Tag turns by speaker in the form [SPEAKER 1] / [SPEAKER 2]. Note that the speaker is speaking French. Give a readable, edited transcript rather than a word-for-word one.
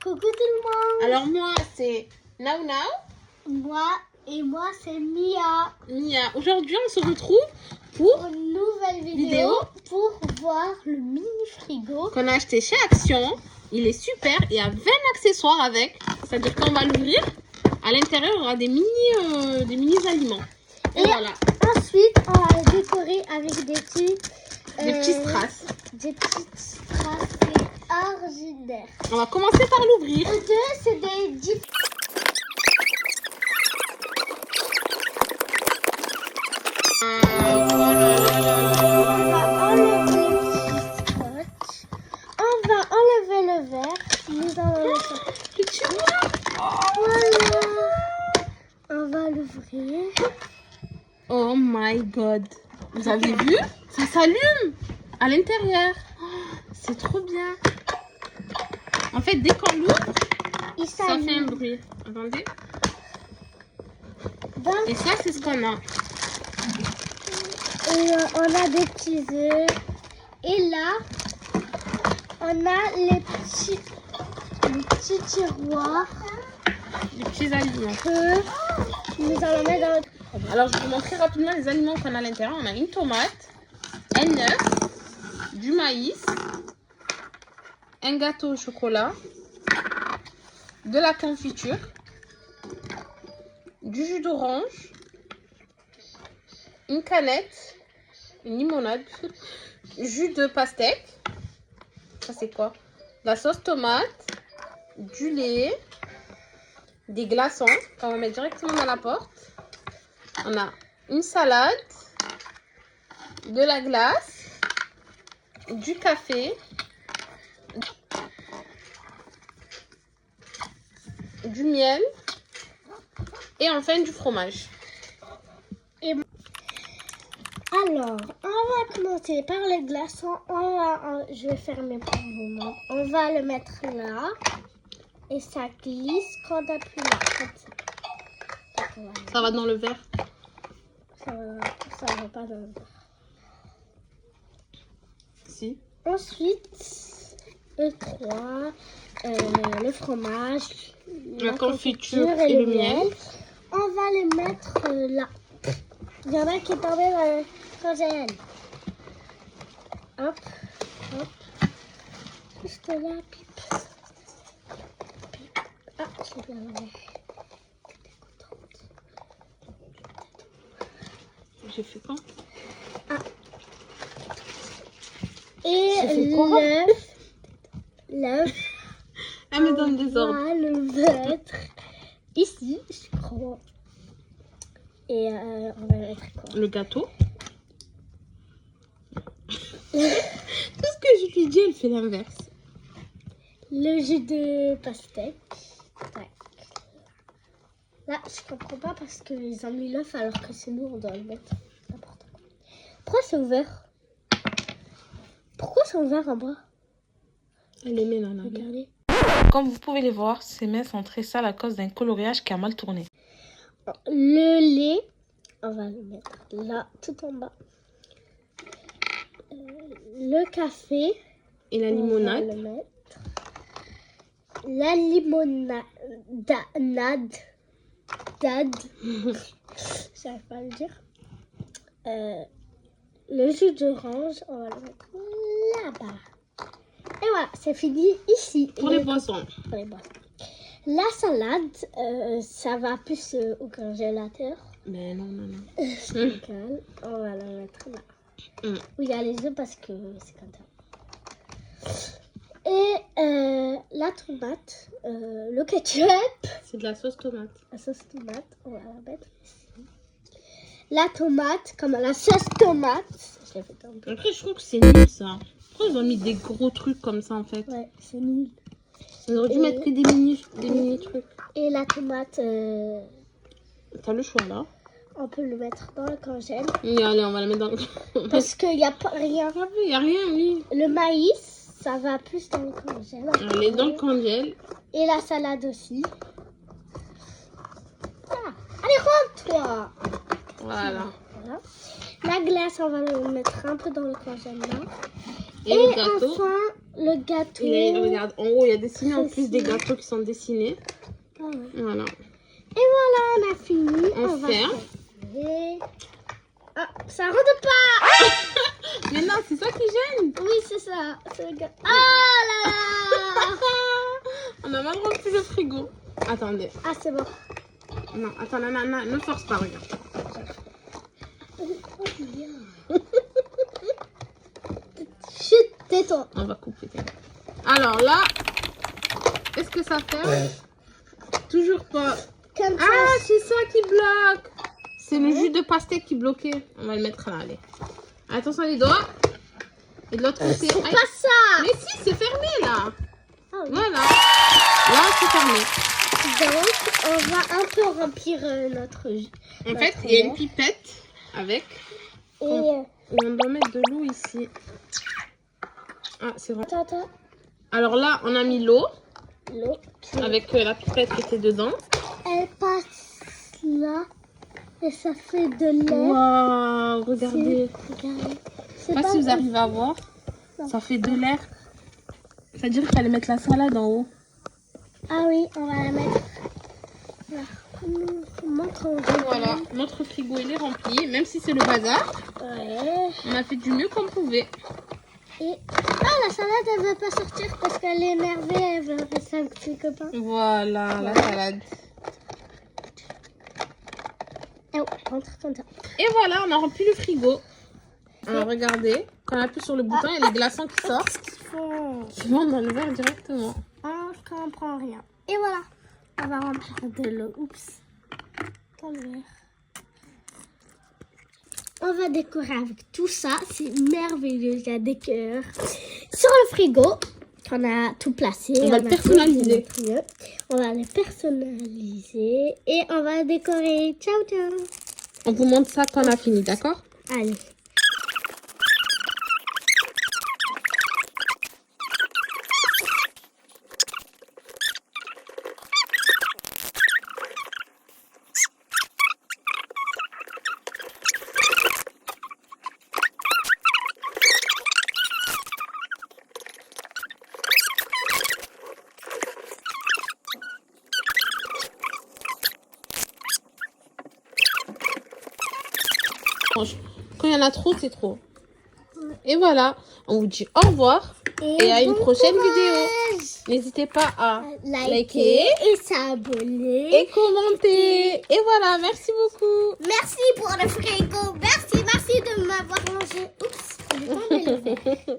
[SPEAKER 1] Coucou tout le monde.
[SPEAKER 2] Alors moi, c'est Now Now.
[SPEAKER 1] Moi, c'est Mia.
[SPEAKER 2] Mia. Aujourd'hui, on se retrouve pour
[SPEAKER 1] une nouvelle vidéo pour voir le mini frigo
[SPEAKER 2] qu'on a acheté chez Action. Il est super. Il y a 20 accessoires avec. C'est-à-dire qu'on va l'ouvrir. À l'intérieur, il y aura des mini aliments. Et voilà.
[SPEAKER 1] Ensuite, on va le décorer avec des petits
[SPEAKER 2] strass.
[SPEAKER 1] Des petites strass ordinaires.
[SPEAKER 2] On va commencer par l'ouvrir.
[SPEAKER 1] Les deux, c'est des On va enlever le verre. Nous allons le Voilà. On va l'ouvrir.
[SPEAKER 2] Oh my god. Vous avez vu? Ça s'allume à l'intérieur. C'est trop bien. En fait, dès qu'on l'ouvre, ça fait un bruit. Attendez.
[SPEAKER 1] Donc,
[SPEAKER 2] et ça, c'est ce qu'on a.
[SPEAKER 1] Et on a des petits œufs. Et là, on a les petits tiroirs.
[SPEAKER 2] Les petits aliments.
[SPEAKER 1] Que nous allons mettre dans notre...
[SPEAKER 2] Alors, je vais vous montrer rapidement les aliments qu'on a à l'intérieur. On a une tomate, un œuf, du maïs, un gâteau au chocolat, de la confiture, du jus d'orange, une canette, une limonade, jus de pastèque. Ça, c'est quoi? La sauce tomate, du lait, des glaçons qu'on va mettre directement dans la porte. On a une salade, de la glace, du café, du miel et enfin du fromage.
[SPEAKER 1] Alors, on va commencer par les glaçons. Je vais fermer pour vous montrer. On va le mettre là. Et ça glisse quand on appuie là. Comme ça.
[SPEAKER 2] Ça va dans le verre.
[SPEAKER 1] Ça va pas dans le verre.
[SPEAKER 2] Si.
[SPEAKER 1] Ensuite, le 3, le fromage,
[SPEAKER 2] la confiture et le miel.
[SPEAKER 1] On va les mettre là. Il y en a qui tombaient dans le congèle. Hop, hop. Juste là, pipe. Ah, j'ai bien enlevé.
[SPEAKER 2] J'ai fait quoi?
[SPEAKER 1] Et l'œuf.
[SPEAKER 2] Elle me donne des ordres.
[SPEAKER 1] On va le mettre ici, je crois. Et on va mettre quoi?
[SPEAKER 2] Le gâteau. Tout ce que je lui dis, elle fait l'inverse.
[SPEAKER 1] Le jus de pastèque. Ouais. Là, je comprends pas parce qu'ils ont mis l'œuf alors que c'est nous, on doit le mettre. N'importe quoi. Pourquoi c'est ouvert? Pourquoi c'est ouvert en bas?
[SPEAKER 2] Elle est met là,
[SPEAKER 1] regardez.
[SPEAKER 3] Comme vous pouvez les voir, ces mains sont très sales à cause d'un coloriage qui a mal tourné.
[SPEAKER 1] Le lait, on va le mettre là, tout en bas. Le café.
[SPEAKER 2] Et la limonade.
[SPEAKER 1] On va le mettre. La limonade. J'arrive pas à le dire. Le jus d'orange, on va le mettre là-bas. Et voilà, c'est fini ici.
[SPEAKER 2] Pour les boissons.
[SPEAKER 1] Pour les boissons. La salade, ça va plus au congélateur.
[SPEAKER 2] Mais non.
[SPEAKER 1] On va la mettre là. Où il y a les œufs parce que c'est comme ça. Et la tomate, le ketchup.
[SPEAKER 2] C'est de la sauce tomate.
[SPEAKER 1] La sauce tomate, on va la mettre ici. La tomate, comme la sauce tomate. Je l'ai fait un peu.
[SPEAKER 2] Après, je trouve que c'est nul ça. Pourquoi ils ont mis des gros trucs comme ça en fait?
[SPEAKER 1] Ouais, c'est nul.
[SPEAKER 2] Ils auraient dû mettre que des mini trucs.
[SPEAKER 1] Et la tomate,
[SPEAKER 2] t'as le choix là.
[SPEAKER 1] on peut le mettre dans le congèle.
[SPEAKER 2] Et allez, on va la mettre dans le...
[SPEAKER 1] Parce qu'il n'y a pas rien.
[SPEAKER 2] Il n'y a rien, oui.
[SPEAKER 1] Le maïs, ça va plus dans le congèle.
[SPEAKER 2] Elle est dans le congèle.
[SPEAKER 1] Et la salade aussi. Ah. Allez, rentre-toi.
[SPEAKER 2] Voilà.
[SPEAKER 1] La glace, on va le mettre un peu dans le congèle là.
[SPEAKER 2] Et le gâteau.
[SPEAKER 1] Enfin, Le gâteau.
[SPEAKER 2] Regarde, en haut, il y a dessiné en plus des gâteaux qui sont dessinés.
[SPEAKER 1] Ah ouais.
[SPEAKER 2] Voilà.
[SPEAKER 1] Et voilà, on a fini.
[SPEAKER 2] On
[SPEAKER 1] va
[SPEAKER 2] ferme.
[SPEAKER 1] fermer. Ah, ça rentre pas.
[SPEAKER 2] Mais non, c'est ça qui gêne.
[SPEAKER 1] Oui, c'est ça. C'est le gâteau. Ah là là.
[SPEAKER 2] On a mal rempli le frigo. Attendez.
[SPEAKER 1] Ah, c'est bon.
[SPEAKER 2] Non, attends, non, ne force pas, regarde.
[SPEAKER 1] Chut, tais-toi.
[SPEAKER 2] On va couper. Alors là, est-ce que ça fait? Toujours pas.
[SPEAKER 1] Comme ça.
[SPEAKER 2] Ah, c'est ça qui bloque. C'est le jus de pastèque qui bloquait. On va le mettre là, allez. Attention les doigts. Et de l'autre côté. Aïe.
[SPEAKER 1] Pas ça.
[SPEAKER 2] Mais si, c'est fermé là.
[SPEAKER 1] Ah oui.
[SPEAKER 2] Voilà. Là, c'est fermé.
[SPEAKER 1] Donc, on va un peu remplir notre jus.
[SPEAKER 2] En fait, il y a une pipette avec.
[SPEAKER 1] Et
[SPEAKER 2] Et on doit mettre de l'eau ici. Ah, c'est vrai.
[SPEAKER 1] attends,
[SPEAKER 2] Alors là, on a mis l'eau
[SPEAKER 1] l'eau.
[SPEAKER 2] avec la pipette qui était dedans.
[SPEAKER 1] Elle passe là et ça fait de l'air.
[SPEAKER 2] Waouh, regardez.
[SPEAKER 1] Regardez.
[SPEAKER 2] Je sais pas si vous arrivez à voir.
[SPEAKER 1] Non.
[SPEAKER 2] Ça fait de l'air. Ça dirait qu'il fallait mettre la salade en haut.
[SPEAKER 1] Ah oui, on va la mettre. Là. Montre
[SPEAKER 2] Voilà, notre frigo il est rempli. Même si c'est le bazar,
[SPEAKER 1] Ouais.
[SPEAKER 2] on a fait du mieux qu'on pouvait.
[SPEAKER 1] Et ah, la salade, elle veut pas sortir parce qu'elle est énervée. Elle veut rester avec ses copains.
[SPEAKER 2] Voilà, la salade.
[SPEAKER 1] Oh, rentre comme ça.
[SPEAKER 2] Et voilà, on a rempli le frigo. Alors regardez, quand on appuie sur le bouton, il y a les glaçons qui sortent. Qui vont dans le verre directement.
[SPEAKER 1] Ah, je comprends rien. Et voilà. On va remplir de l'eau. Oups. Dans le verre. On va décorer avec tout ça. C'est merveilleux. Il y a des cœurs. Sur le frigo, on a tout placé.
[SPEAKER 2] On va le personnaliser.
[SPEAKER 1] On va le personnaliser. Et on va décorer. Ciao, ciao.
[SPEAKER 2] On vous montre ça quand on a fini, d'accord?
[SPEAKER 1] Allez.
[SPEAKER 2] Quand il y en a trop, c'est trop. Et voilà, on vous dit au revoir et à une
[SPEAKER 1] bon
[SPEAKER 2] prochaine
[SPEAKER 1] courage.
[SPEAKER 2] vidéo. N'hésitez pas à
[SPEAKER 1] Liker et s'abonner.
[SPEAKER 2] et commenter. Et voilà, merci beaucoup.
[SPEAKER 1] Merci pour le frigo. Merci de m'avoir mangé. Oups, j'ai tombé le verre.